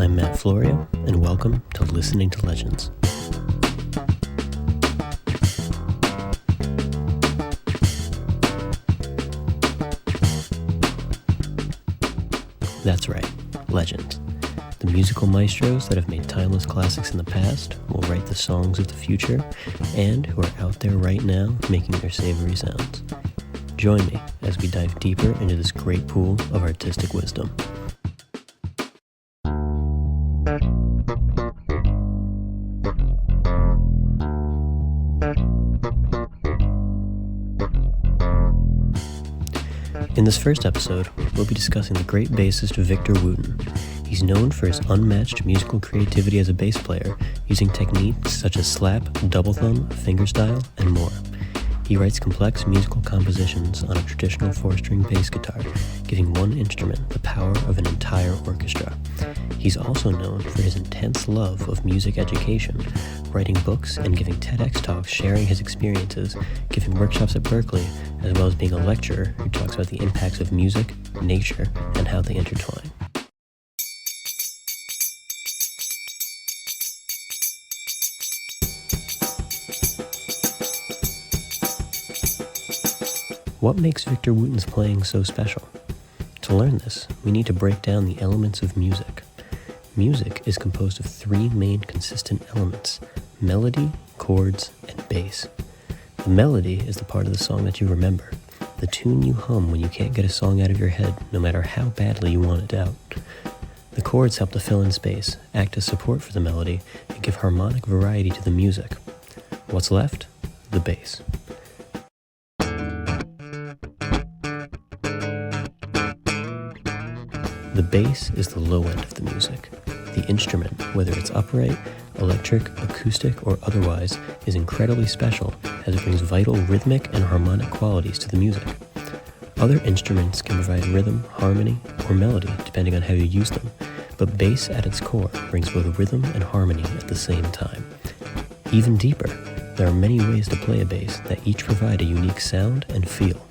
I'm Matt Florio, and welcome to Listening to Legends. That's right, legends. The musical maestros that have made timeless classics in the past will write the songs of the future, and who are out there right now making their savory sounds. Join me as we dive deeper into this great pool of artistic wisdom. In this first episode, we'll be discussing the great bassist Victor Wooten. He's known for his unmatched musical creativity as a bass player, using techniques such as slap, double thumb, fingerstyle, and more. He writes complex musical compositions on a traditional 4-string bass guitar, giving one instrument the power of an entire orchestra. He's also known for his intense love of music education, writing books and giving TEDx talks sharing his experiences, giving workshops at Berkeley, as well as being a lecturer who talks about the impacts of music, nature, and how they intertwine. What makes Victor Wooten's playing so special? To learn this, we need to break down the elements of music. Music is composed of 3 main consistent elements: melody, chords, and bass. The melody is the part of the song that you remember, the tune you hum when you can't get a song out of your head, no matter how badly you want it out. The chords help to fill in space, act as support for the melody, and give harmonic variety to the music. What's left? The bass. The bass is the low end of the music. The instrument, whether it's upright, electric, acoustic, or otherwise, is incredibly special as it brings vital rhythmic and harmonic qualities to the music. Other instruments can provide rhythm, harmony, or melody depending on how you use them, but bass at its core brings both rhythm and harmony at the same time. Even deeper, there are many ways to play a bass that each provide a unique sound and feel.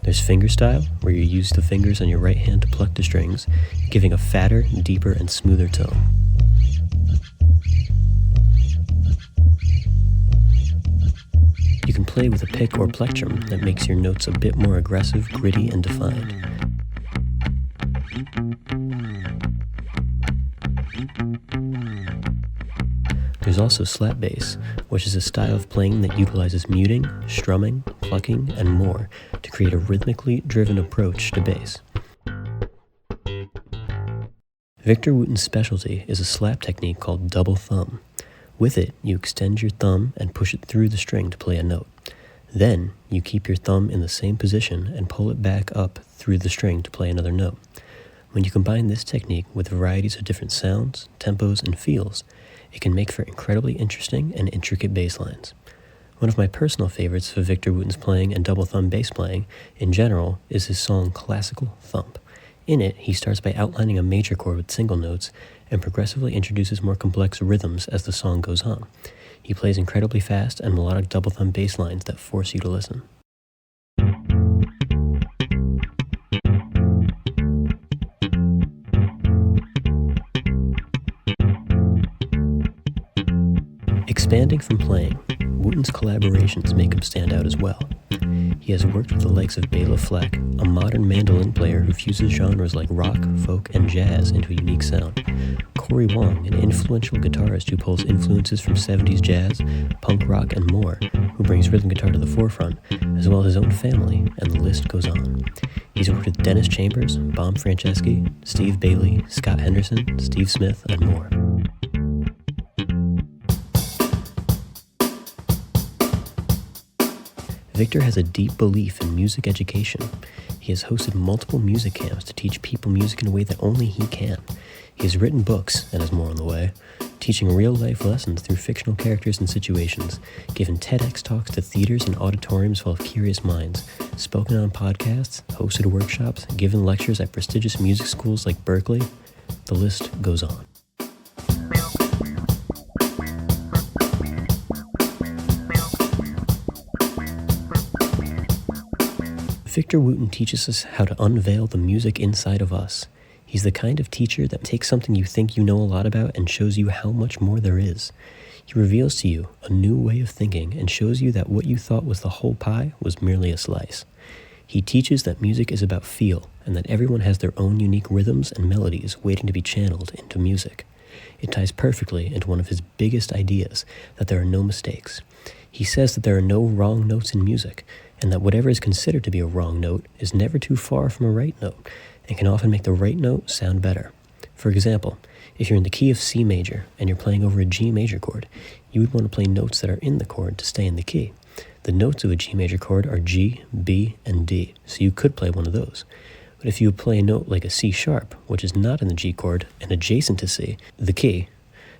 There's fingerstyle, where you use the fingers on your right hand to pluck the strings, giving a fatter, deeper, and smoother tone. You can play with a pick or plectrum that makes your notes a bit more aggressive, gritty, and defined. There's also slap bass, which is a style of playing that utilizes muting, strumming, plucking, and more to create a rhythmically driven approach to bass. Victor Wooten's specialty is a slap technique called double thumb. With it, you extend your thumb and push it through the string to play a note. Then, you keep your thumb in the same position and pull it back up through the string to play another note. When you combine this technique with varieties of different sounds, tempos, and feels, it can make for incredibly interesting and intricate bass lines. One of my personal favorites for Victor Wooten's playing and double thumb bass playing in general is his song Classical Thump. In it, he starts by outlining a major chord with single notes and progressively introduces more complex rhythms as the song goes on. He plays incredibly fast and melodic double thumb bass lines that force you to listen. Expanding from playing, Wooten's collaborations make him stand out as well. He has worked with the likes of Bela Fleck, a modern mandolin player who fuses genres like rock, folk, and jazz into a unique sound; Corey Wong, an influential guitarist who pulls influences from 70s jazz, punk rock, and more, who brings rhythm guitar to the forefront, as well as his own family, and the list goes on. He's worked with Dennis Chambers, Bom Franceschi, Steve Bailey, Scott Henderson, Steve Smith, and more. Victor has a deep belief in music education. He has hosted multiple music camps to teach people music in a way that only he can. He has written books, and has more on the way, teaching real-life lessons through fictional characters and situations, given TEDx talks to theaters and auditoriums full of curious minds, spoken on podcasts, hosted workshops, given lectures at prestigious music schools like Berkeley. The list goes on. Victor Wooten teaches us how to unveil the music inside of us. He He's the kind of teacher that takes something you think you know a lot about and shows you how much more there is. He reveals to you a new way of thinking and shows you that what you thought was the whole pie was merely a slice. He teaches that music is about feel and that everyone has their own unique rhythms and melodies waiting to be channeled into music. It ties perfectly into one of his biggest ideas, that there are no mistakes. He says that there are no wrong notes in music, and that whatever is considered to be a wrong note is never too far from a right note, and can often make the right note sound better. For example, if you're in the key of C major and you're playing over a G major chord, you would want to play notes that are in the chord to stay in the key. The notes of a G major chord are G, B, and D, so you could play one of those. But if you play a note like a C sharp, which is not in the G chord and adjacent to C, the key,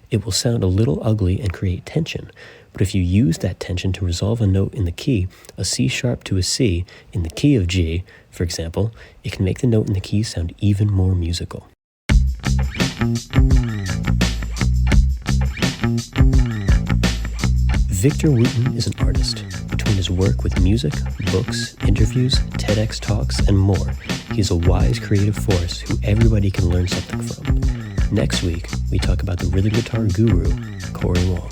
it will sound a little ugly and create tension. But if you use that tension to resolve a note in the key, a C sharp to a C in the key of G, for example, it can make the note in the key sound even more musical. Victor Wooten is an artist. Between his work with music, books, interviews, TEDx talks, and more, he is a wise creative force who everybody can learn something from. Next week, we talk about the rhythm guitar guru, Corey Wong.